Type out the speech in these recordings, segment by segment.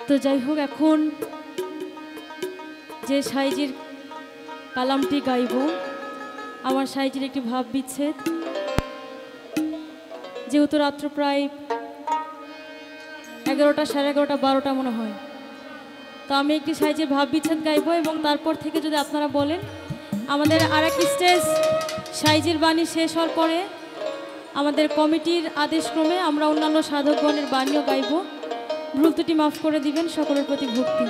তো যাই হোক, এখন যে সাইজির কালামটি গাইব, আমার সাইজির একটি ভাব বিচ্ছেদ। যেহেতু রাত্র প্রায় 11টা, সাড়ে 11টা, 12টা মনে হয়, তো আমি একটি সাইজির ভাব বিচ্ছেদ গাইব এবং তারপর থেকে যদি আপনারা বলেন, আমাদের আরেক স্টেজ সাইজির বাণী শেষ হওয়ার পরে আমাদের কমিটির আদেশক্রমে আমরা অন্যান্য সাধকগণের বাণীও গাইব। ভুল ত্রুটি মাফ করে দিবেন, সকলের প্রতি ভক্তি।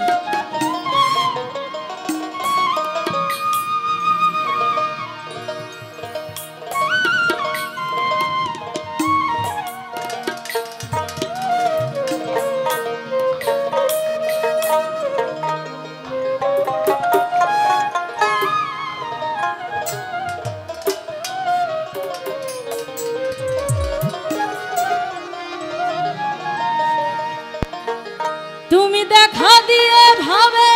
তুমি দেখা দিয়ে ভাবের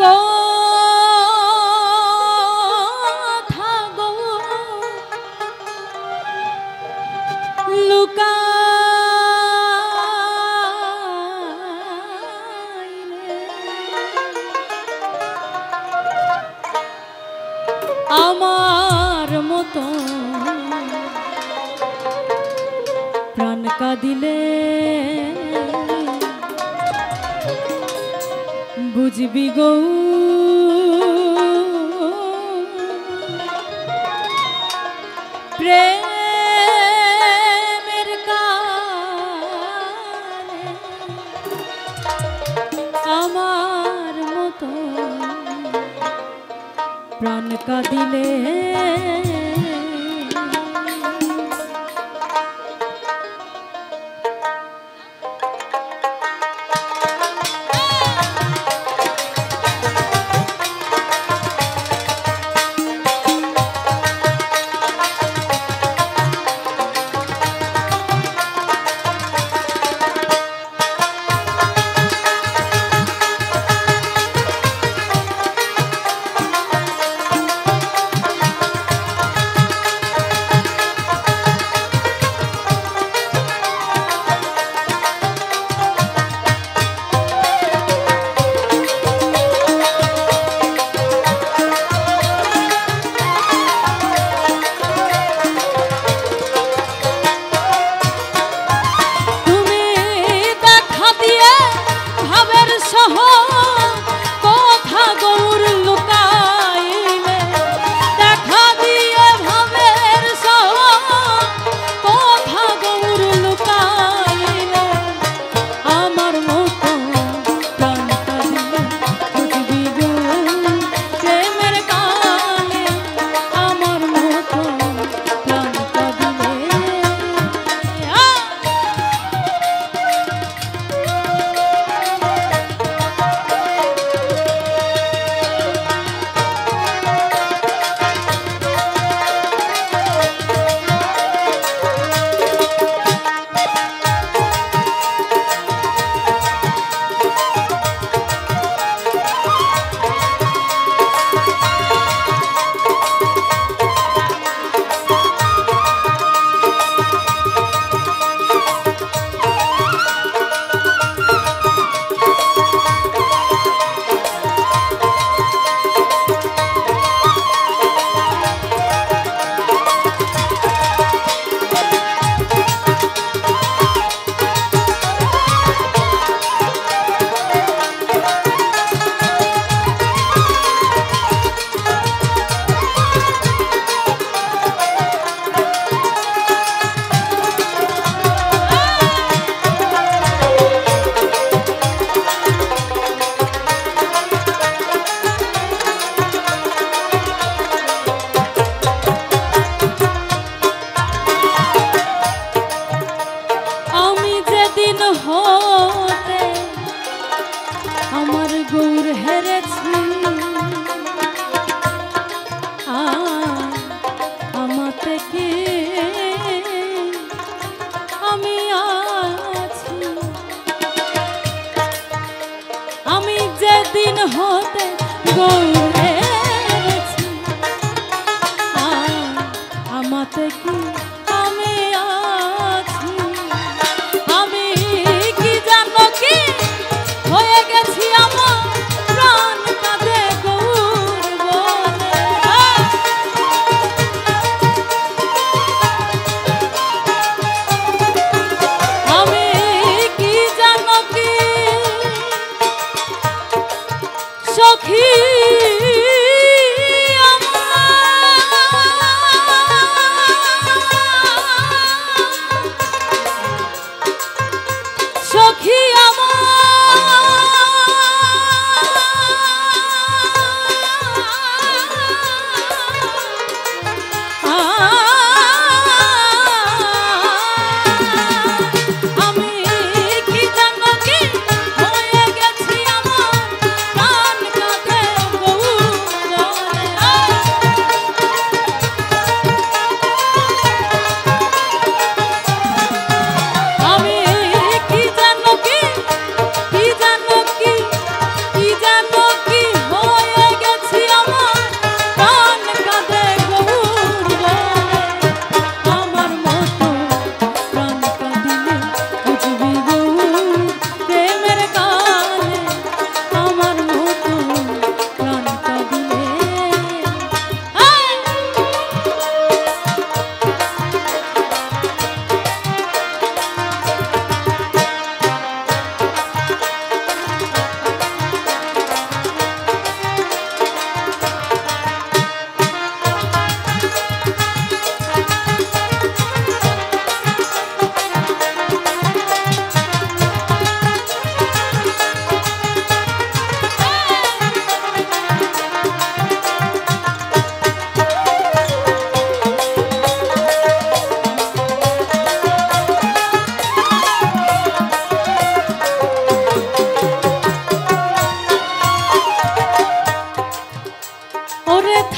কথা গো লুকাইলে আমার মতো প্রাণ কাঁদিলে বুঝবি গো প্রেমের কালে আমার মতো প্রাণ কাঁদিলে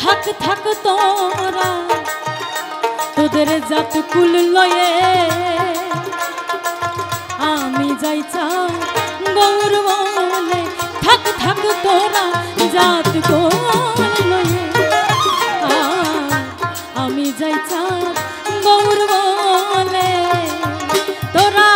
থাক থাক তোরা তোদের জাত কুল লয়ে আমি যাই চাও গৌর বলে থাক থাক তোরা জাত কুল লয়ে আমি যাই চাও গৌর বলে তোরা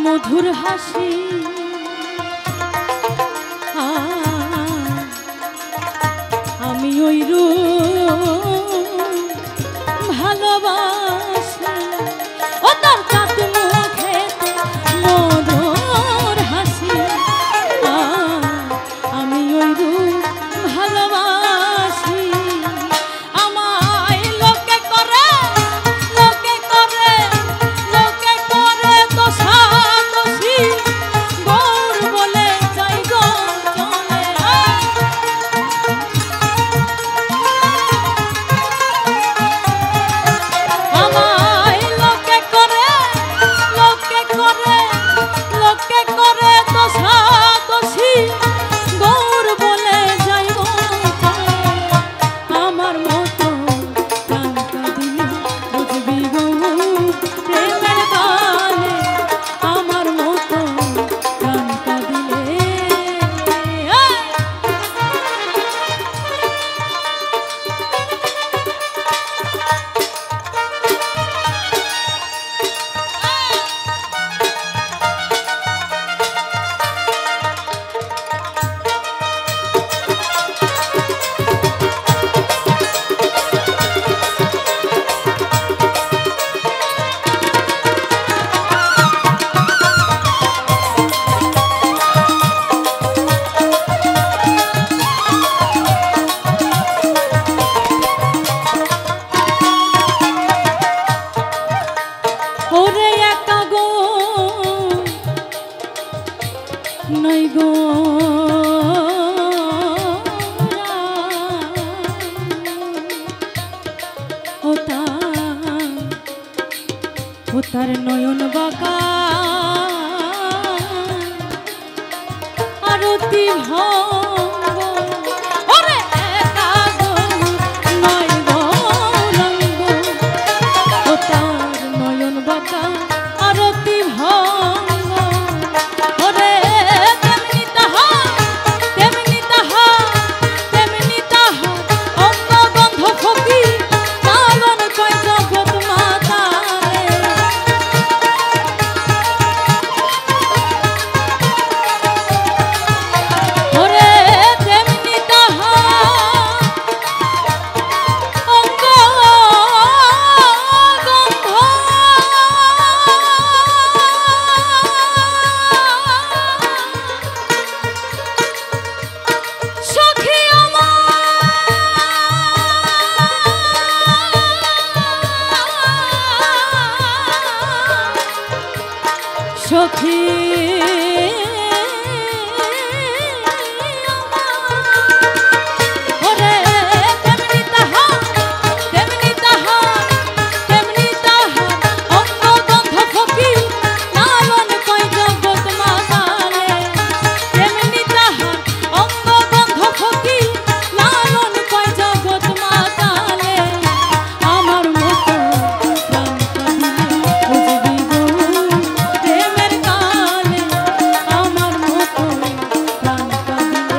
মধুর হাসি আমি ওই ভালোবাসি ও তার চাঁদ মুখেতে মধুর হাসি আমি ওই ভালোবাসি আমায় লোকে করে লোকে করে লোকে করে তো সাদোষী তার নয়ন বাঁকা আরতি ভঙ্গ ওরে একা নয় গৌরাঙ্গ ও তার নয়ন বাঁকা আরতি ভঙ্গ ওরে তেমনি তাহা তেমনি তাহা তেমনি তাহা অঙ্গ গন্ধ ফকি পালন কয় জগৎ মাতা ওরে তেমনি তাহা অঙ্গ গন্ধ সখী সখী ওরে তেমনি তাহা তেমনি তাহা তেমনি তাহা অঙ্গ গন্ধ ফকি লালন কয় জগৎ মাতারে তেমনি তাহা অঙ্গ গন্ধ ফকি লালন কয় জগৎ মাতারে আমার মতো প্রাণ কাঁদিলে বুঝবি গো প্রেমের কালে আমার মতো প্রাণ কাঁদিলে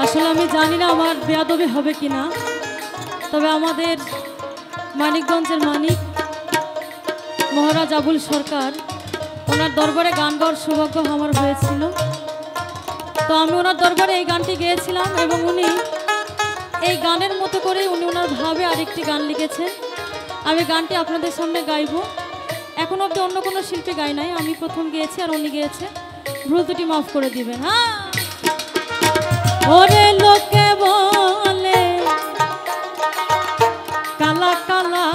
আসলে আমি জানি না আমার বেয়াদবি হবে কিনা, তবে আমাদের মানিকগঞ্জের মানিক মহারাজ আবুল সরকার ওনার দরবারে গান গাওয়ার সৌভাগ্য আমার হয়েছিল। তো আমি ওনার দরবারে এই গানটি গেয়েছিলাম এবং উনি এই গানের মতো করে উনি ওনার ভাবে আরেকটি গান লিখেছেন। আমি গানটি আপনাদের সামনে গাইব। এখন অব্দি অন্য কোনো শিল্পী গায় নাই, আমি প্রথম গেয়েছি আর উনি গেয়েছে, ভুল ত্রুটি মাফ করে দিবেন। হ্যাঁ ওরে লোকে বলে কালা কালা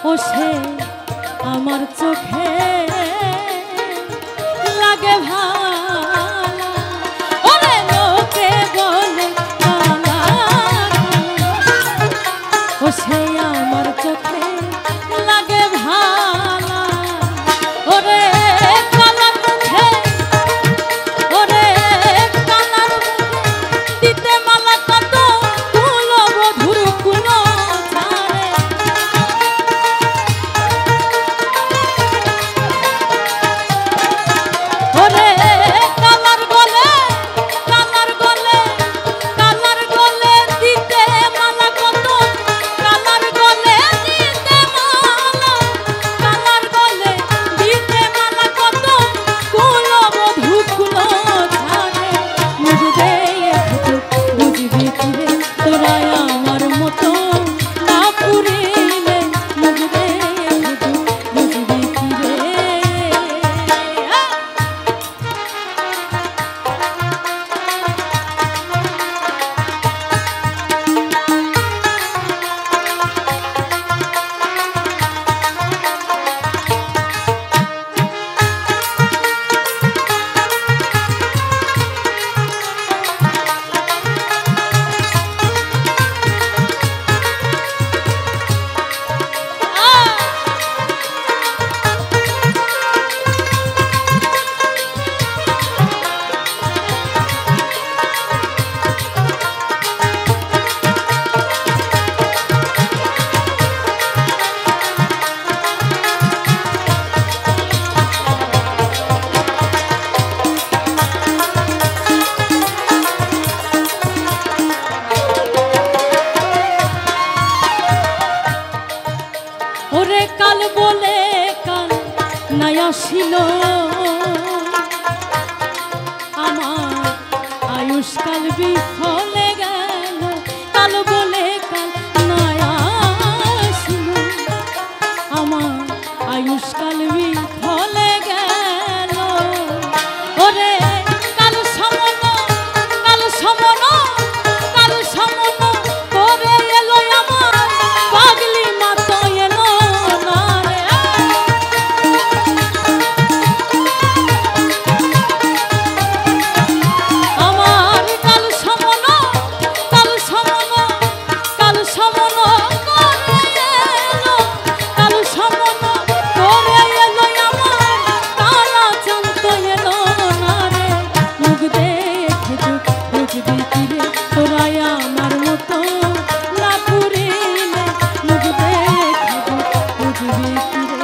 ও সে আমার চোখে লাগে ভালা ওরে লোকে বলে কালা ও সে আমার চোখে লাগে ভালা ওরে কালা মুখে ওরে আসিল আমার আয়ুষ্কাল বিফলে গেল, কাল বলে কাল নাই আসিল আমার আয়ুষ্কাল বিফলে গেল। ওরে কাল সমন কাল সমন কাল সমন করে এলো আমার পাগলি মতো এলো না রে। আমার কাল সমন কাল সমন কাল সমন করে এলো, কাল সমন করে এলো আমার তারা জানত এলো না রে। মুখ দেখে তো বুঝবি কি রে তোরা আমার মতো না পুরিলে, মুখ দেখে তো বুঝবি কি রে।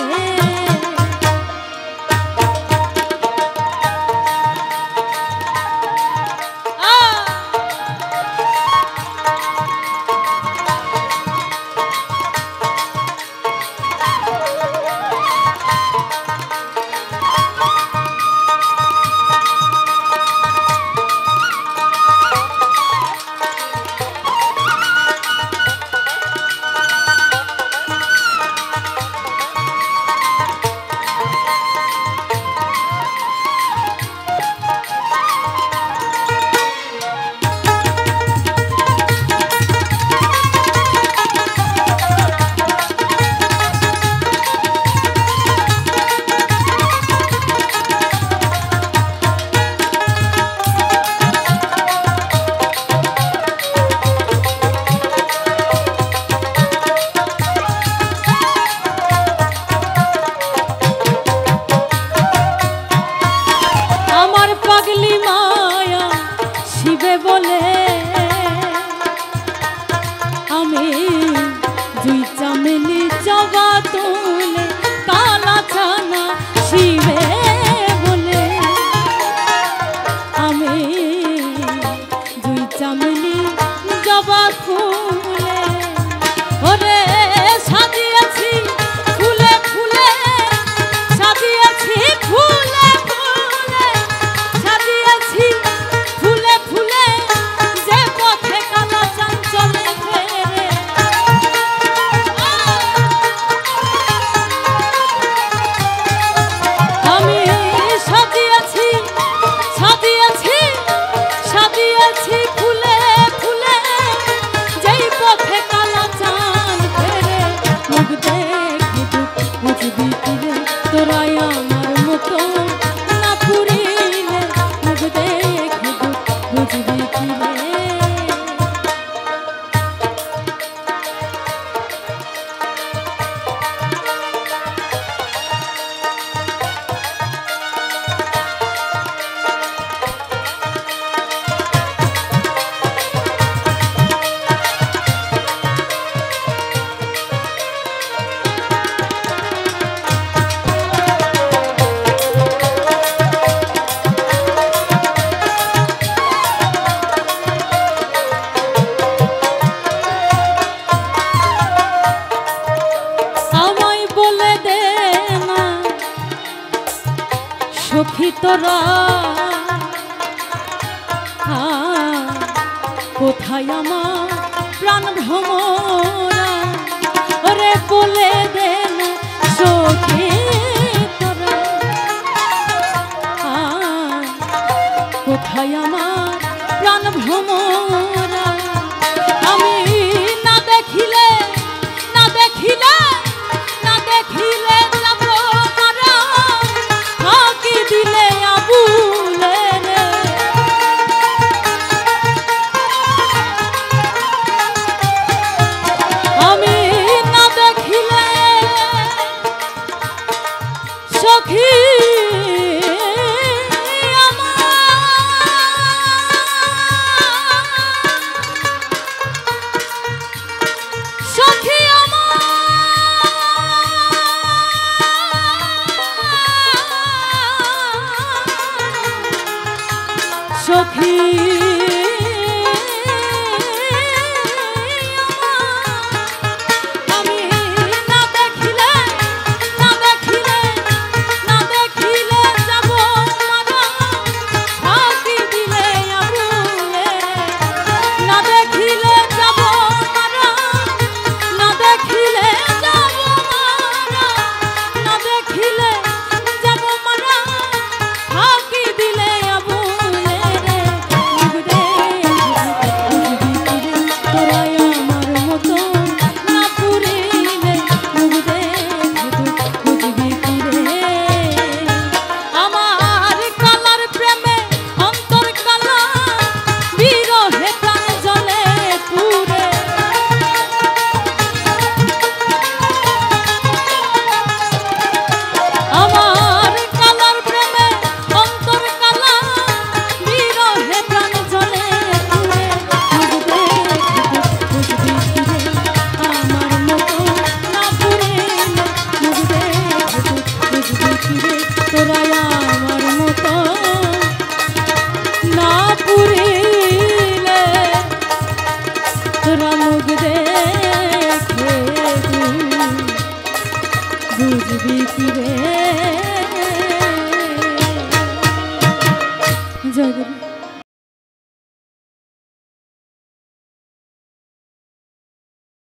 পাগলি মায়া শিবে বলে আমি দুই চামেলি জবা তুলে কালা ছানা শিবে বলে আমি দুই চামেলি জবা ফুলে ওরে সাজিয়েছি ফুলে ফুলে সাজিয়েছি ফুলে ফুলে সাজিয়েছি ফুলে ফুলে যে পথে কালা চান চলে ফেরে আমি সাজিয়েছি সাজিয়েছি সাজিয়েছি ফুলে ফুলে যেই পথে কালা চান ফেরে মুখ দেখে তো বুঝবি কি রে তোরা আমার মতো না পুরিলে, মুখ দেখে তো বুঝবি কি রে। আমায় বলে দে না সখী তোরা কোথায় আমার প্রাণ ভ্রমরা, ওরে বলে দে না সখী তোরা কোথায় আমার প্রাণ ভ্রমরা। আমি না দেখিলে না দেখিলে না দেখিলে যাব মারা ফাঁকি দিলে আবুলে রে। আমি না দেখিলে সখী সখী সখী আমি না দেখিলে না দেখিলে না দেখিলে বুঝবি কি রে। জয় গুরু।